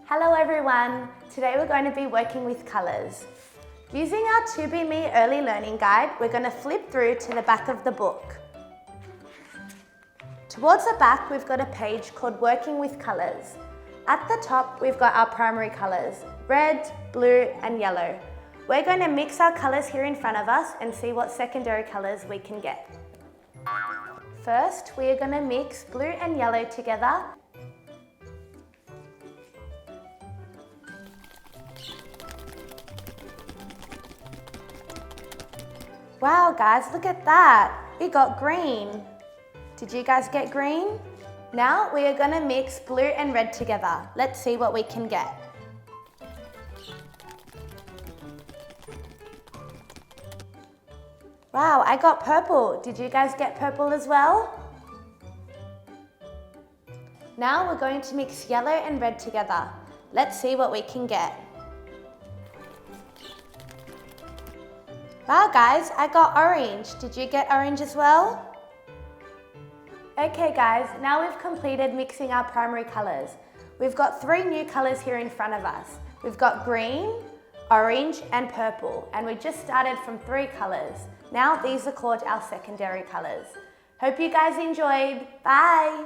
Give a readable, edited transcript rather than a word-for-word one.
Hello everyone! Today we're going to be working with colours. Using our ToBeMe Early Learning Guide, we're going to flip through to the back of the book. Towards the back, we've got a page called Working with Colours. At the top, we've got our primary colours, red, blue and yellow. We're going to mix our colours here in front of us and see what secondary colours we can get. First, we are going to mix blue and yellow together. Wow guys, look at that! We got green. Did you guys get green? Now we are going to mix blue and red together. Let's see what we can get. Wow, I got purple. Did you guys get purple as well? Now we're going to mix yellow and red together. Let's see what we can get. Wow guys, I got orange. Did you get orange as well? Okay guys, now we've completed mixing our primary colours. We've got 3 new colours here in front of us. We've got green, orange and purple, and we just started from 3 colours. Now these are called our secondary colours. Hope you guys enjoyed. Bye!